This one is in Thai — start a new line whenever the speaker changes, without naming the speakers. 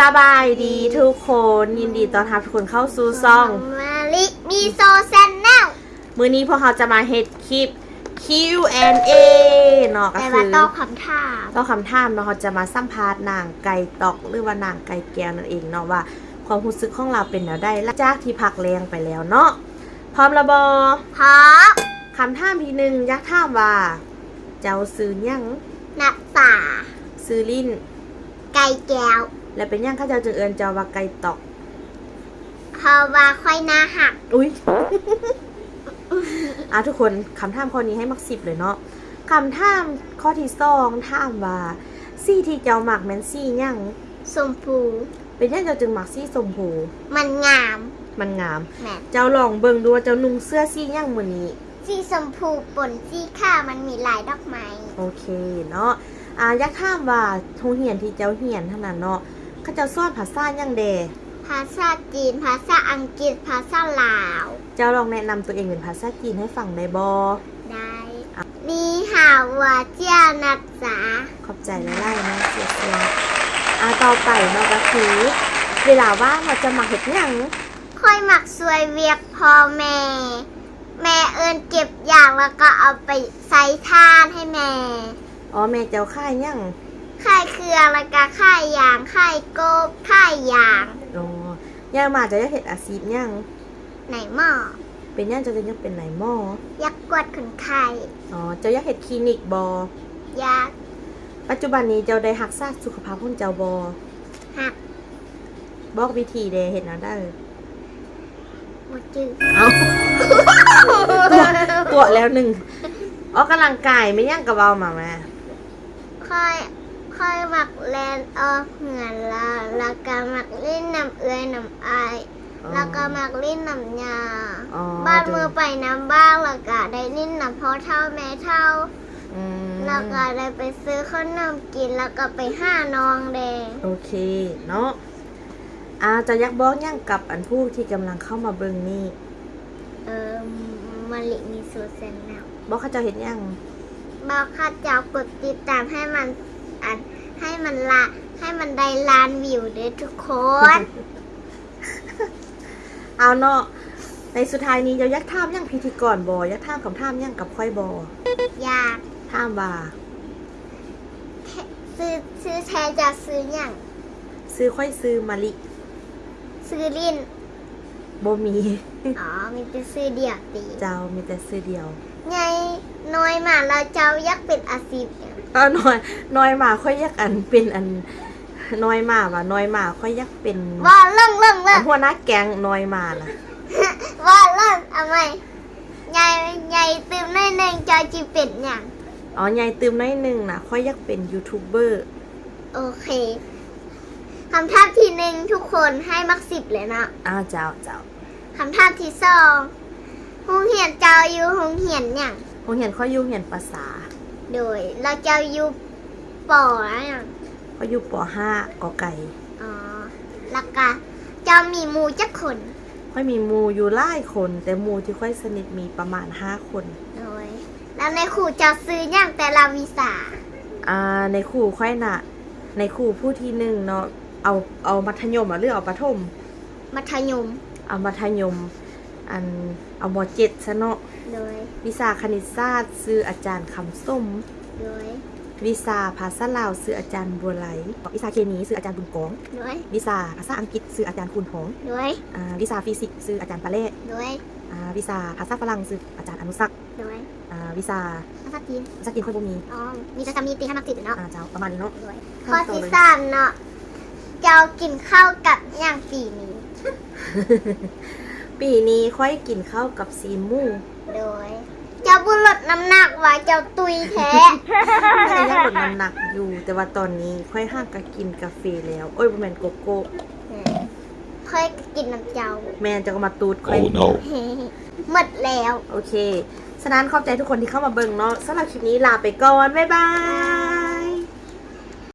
สบายดีทุกคนยินดีต้อนรับทุกคนเข้าสู่ซ่อง
มาลิมีโซแซนแนล
มื้อนี้พวกเราจะมาเฮ็ดคลิป Q&A เนาะก็
แต่
คือ
ว่าตอบคำถาม
เนาะเราจะมาสัมภาษณ์นางไก่ตอกหรือว่านางไก่แก้วนั่นเองเนาะว่าความรู้สึกของเราเป็นแนวใดหลังจากที่พักแรงไปแล้วเนาะพร้อมแล้วบ่
พร้อม
คำถามที่1อยากถามว่าเจ้าซื้อหยัง
นักป่า
ซื้อลิ้น
ไก่แก้ว
และเป็นหยังเขาเจ้าจึงเอิ้นเจ้าว่าไก่ตอก
เพราะว่าค่อยหน้าหัก
อุ๊ย ทุกคนคำถามข้อนี้ให้มัก10เลยเนาะคำถามข้อที่2ถามว่าสีที่เจ้ามักแม่นสีหยัง
ชมพู
เป็นหยังเจ้าจึงมักสีชมพู
มันงาม
เจ้าลองเบิ่งดูว่าเจ้านุ่งเสื้อสีหยังมื้อนี้
สีชมพูป่นสีขาวมันมีลายดอกไม้
โอเคเนาะอยากถามว่าโรงเรียนที่เจ้าเรียนเท่านั้นเนาะเขาเจ้าสอนภาษาหยังแด
ภาษาจีนภาษาอังกฤษภาษาลาว
เจ้าลองแนะนำตัวเองเป็นภาษาจีนให้ฟังได้บ่
ได้นี่หาว่าเจ้านักษา
ขอบใจหลายๆนะเสียต่อไปเนาะก็คือเวลาว่างเราจะมาเฮ็ดหยัง
ค่อยมักสวยเวียกพ่อแม่เอิ้นเก็บอย่างแล้วก็เอาไปใส่ทานให้แม่
แม่เจ้าค่ายหยัง
ค่ายเครือแล้วก็ค่ายยางค่ายโกบค่ายยาง
ย่ามาจะอยากเฮ็ดอาชีพหยัง
ไหนหม้อ
เป็นหยังจะยังเป็นไหนหม้อ
อยากกวดคนไข้
เจ้าอยากเฮ็ดคลินิกบ่
อยาก
ปัจจุบันนี้เจ้าได้รักษาสุขภาพของเจ้าบ่
ฮัก
บอกวิธีเด้เฮ็ดแนวใด
บ่จื้อ
ตัวแล้วหนึ่งออกกำลังกายไม่ยังกะเว้ามาแม่
ค่อยมักแลนออกเหงื่อแล้วก็มักเล่นน้ำเอื้อยน้ำอายแล้วก็มักเล่นน้ำยาบ้านมือไปน้ำบ้างแล้วก็ได้เล่นน้ำพ่อเท่าแม่เท่าแล้วก็ได้ไปซื้อขนมกินแล้วก็ไปห้าน้องแดง
โอเคเนาะจะอยากบอกยังกับอันผู้ที่กำลังเข้ามาเบิ่งนี่
มาลิมีโซเซนแนล
บอกเขาจะเห็นยัง
บอกเขาจะกดติดตามให้มันให้มันได้ล้านวิวด้วยทุกคน
เอาเนาะในสุดท้ายนี้เราอยากถามยังพิธีกรบอยากถามคำถามยังกับค่อยบ
อยาก
ถามว่า
ซื้อแทนจะซื้อยัง
ซื้อค่อยซื้อมะลิ
ซื้อลิ้น
บ่มี
มีแต่ซื้อเดียวตี
เจ้ามีแต่ซื้อเดียว
ไงน้อยมาเราเจ้ายักเป็นอาชีพ
น้อยมาค่อยยักเป็นน้อยมาว่าน้อยมาค่อยยักเป็น
ว่าเรื่อง
หัวหน้าแก๊งน้อยมานะ
ว่าเรื่องเอาไหมไงตืมน้อยนึงจะจีเป็นอย่าง
ไงตืมน้อยนึงนะค่อยยักเป็นยูทูบเบอร์
โอเคคำถามที่1ทุกคนให้มัก10เลยนะ
เจ้า
คำถามที่2โรงเรียนเจ้าอยู่โรงเรียนอย่าง
โรงเรียนค่อยอยู่เรียนภาษา
โดยเราเจ้าอยู่ปออย่าง
ค่อยอยู่ป.5 ก.ไก่
แล้วก็เจ้ามีหมู่จักคน
ค่อยมีหมู่อยู่หลายคนแต่หมู่ที่ค่อยสนิทมีประมาณ5คน
โดยแล้วในครูเจ้าซื้ออย่างแต่ละวิชา
ในครูค่อยน่ะในครูผู้ที่1เนาะเอามัธยมหรือเอาประถม
มัธยม
เอามัธยมเอาม.7 ซะเนาะ
โดย
วิชาคณิตศาสตร์ซื้ออาจารย์คำส้ม
โดย
วิชาภาษาลาวซื้ออาจารย์บัวไหลวิชาเคมีซื้ออาจารย์บุญกอง
โดย
วิชาภาษาอังกฤษซื้ออาจารย์คุณหง
โดย
วิชาฟิสิกส์ซื้ออาจารย์ปาเล่
โดย
วิชาภาษาฝรั่งซื้ออาจารย์อนุสัก
โดย
วิชา
ภาษาจีน
ค่อยบ่มี
มีแต่มีตีให้มักติดเนาะ
เจ้าประมาณนี้เนาะ
ข้อที่3เนาะเจ้ากินข้าวกับอย่างปีนี้
ปีนี้ค่อยกินข้าวกับซีมู่
โดยเจ้าบุลดน้ำหนักว่าเจ้าตุยแท้
ค่อยยังลดน้ำหนักอยู่แต่ว่าตอนนี้ค่อยห้ามกับกินกาแฟแล้วบ่แม่นโกโก้
ค่อยกินน้ำเจ้า
แม่จะก็มาตูดค่อย
หมดแล้ว
โอเคฉะนั้นขอบใจทุกคนที่เข้ามาเบิ่งเนาะสำหรับคลิปนี้ลาไปก่อนบ๊ายบาย